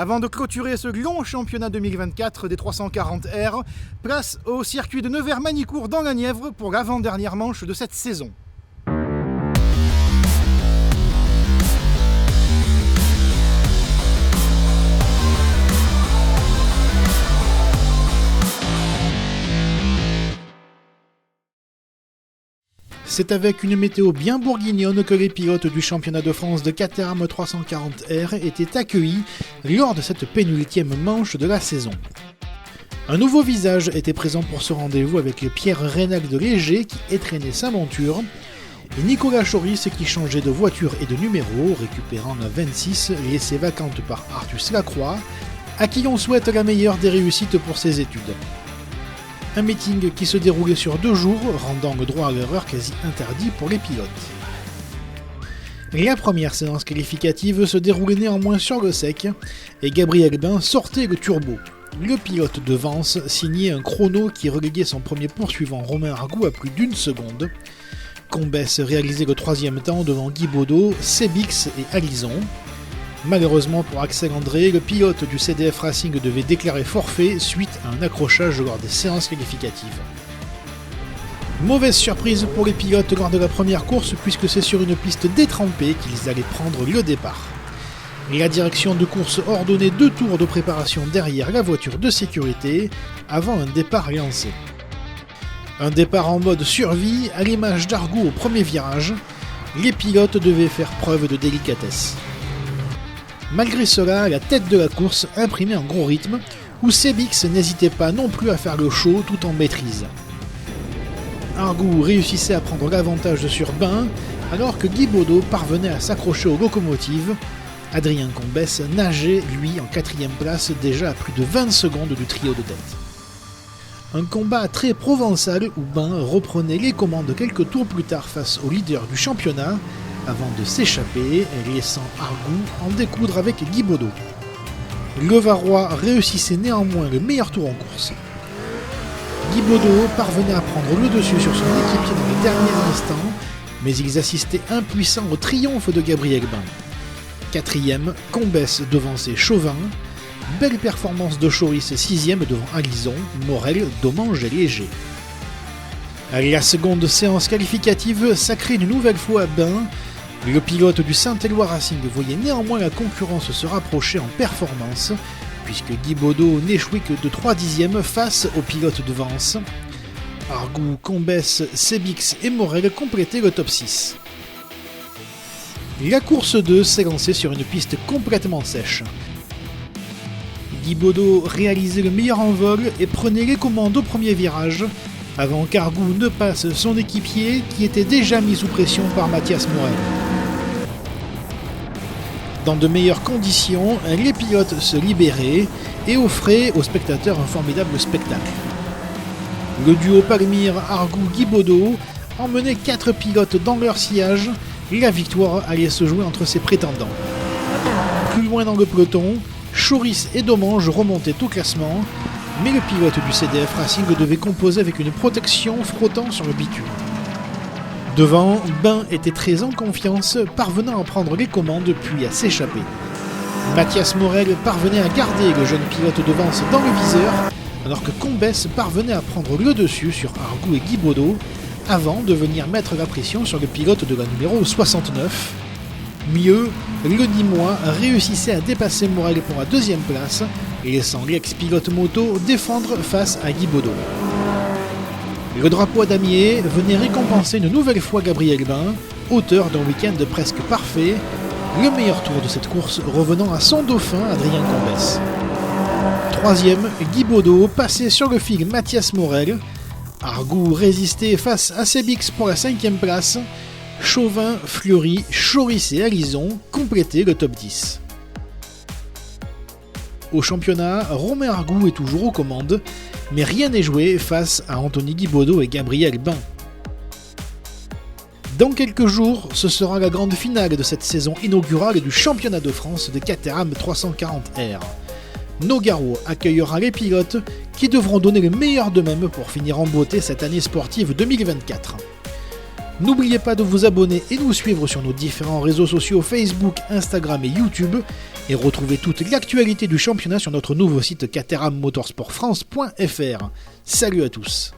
Avant de clôturer ce long championnat 2024 des 340R, place au circuit de Nevers-Manicourt dans la Nièvre pour l'avant-dernière manche de cette saison. C'est avec une météo bien bourguignonne que les pilotes du championnat de France de Caterham 340R étaient accueillis lors de cette pénultième manche de la saison. Un nouveau visage était présent pour ce rendez-vous avec Pierre Reynald de Léger qui étraînait sa monture et Nicolas Choris qui changeait de voiture et de numéro, récupérant la 26 laissée vacante par Artus Lacroix, à qui on souhaite la meilleure des réussites pour ses études. Un meeting qui se déroulait sur 2 jours, rendant le droit à l'erreur quasi interdit pour les pilotes. La première séance qualificative se déroulait néanmoins sur le sec, et Gabriel Bin sortait le turbo. Le pilote de Vence signait un chrono qui reléguait son premier poursuivant Romain Argout à plus d'1 seconde. Combès réalisait le 3e temps devant Guy Baudot, Sebix et Alison. Malheureusement pour Axel André, le pilote du CDF Racing devait déclarer forfait suite à un accrochage lors des séances qualificatives. Mauvaise surprise pour les pilotes lors de la première course puisque c'est sur une piste détrempée qu'ils allaient prendre le départ. La direction de course ordonnait 2 tours de préparation derrière la voiture de sécurité avant un départ lancé. Un départ en mode survie à l'image d'Argout au premier virage, les pilotes devaient faire preuve de délicatesse. Malgré cela, la tête de la course imprimait un gros rythme, où Sebix n'hésitait pas non plus à faire le show tout en maîtrise. Argout réussissait à prendre l'avantage sur Bin, alors que Guy Baudot parvenait à s'accrocher aux locomotives. Adrien Combès nageait, lui, en 4e place, déjà à plus de 20 secondes du trio de tête. Un combat très provençal où Bin reprenait les commandes quelques tours plus tard face au leader du championnat, avant de s'échapper, laissant Argout en découdre avec Guy Baudot. Le Varois réussissait néanmoins le meilleur tour en course. Guy Baudot parvenait à prendre le dessus sur son équipier dans les derniers instants, mais ils assistaient impuissants au triomphe de Gabriel Bin. 4e, Combès devançait Chauvin. Belle performance de Choris 6e devant Alison, Morel, Domange et Léger. La seconde séance qualificative sacrait une nouvelle fois Bin. Le pilote du Saint-Éloi Racing voyait néanmoins la concurrence se rapprocher en performance, puisque Guy Baudot n'échouait que de 3/10 face au pilote de Vence. Argout, Combès, Sebix et Morel complétaient le top 6. La course 2 s'est lancée sur une piste complètement sèche. Guy Baudot réalisait le meilleur envol et prenait les commandes au premier virage, avant qu'Argout ne passe son équipier qui était déjà mis sous pression par Mathias Morel. Dans de meilleures conditions, les pilotes se libéraient et offraient aux spectateurs un formidable spectacle. Le duo Palmyre Argout-Guy Baudot emmenait 4 pilotes dans leur sillage et la victoire allait se jouer entre ses prétendants. Plus loin dans le peloton, Choris et Domange remontaient au classement, mais le pilote du CDF Racing devait composer avec une protection frottant sur le bitume. Devant, Bin était très en confiance, parvenant à prendre les commandes puis à s'échapper. Mathias Morel parvenait à garder le jeune pilote de Vence dans le viseur, alors que Combès parvenait à prendre le dessus sur Argout et Guy Baudot, avant de venir mettre la pression sur le pilote de la numéro 69. Mieux, le Nîmois réussissait à dépasser Morel pour la 2e place, laissant l'ex-pilote moto défendre face à Guy Baudot. Le drapeau à damier venait récompenser une nouvelle fois Gabriel Bin, auteur d'un week-end presque parfait, le meilleur tour de cette course revenant à son dauphin Adrien Combès. 3e, Guy Baudot passait sur le fil Mathias Morel, Argout résistait face à Sebix pour la 5e place, Chauvin, Fleury, Choris et Alison complétaient le top 10. Au championnat, Romain Argout est toujours aux commandes, mais rien n'est joué face à Anthony Guy Baudot et Gabriel Bin. Dans quelques jours, ce sera la grande finale de cette saison inaugurale du championnat de France de Caterham 340R. Nogaro accueillera les pilotes qui devront donner le meilleur d'eux-mêmes pour finir en beauté cette année sportive 2024. N'oubliez pas de vous abonner et nous suivre sur nos différents réseaux sociaux Facebook, Instagram et YouTube, et retrouvez toute l'actualité du championnat sur notre nouveau site caterhammotorsportfrance.fr. Salut à tous!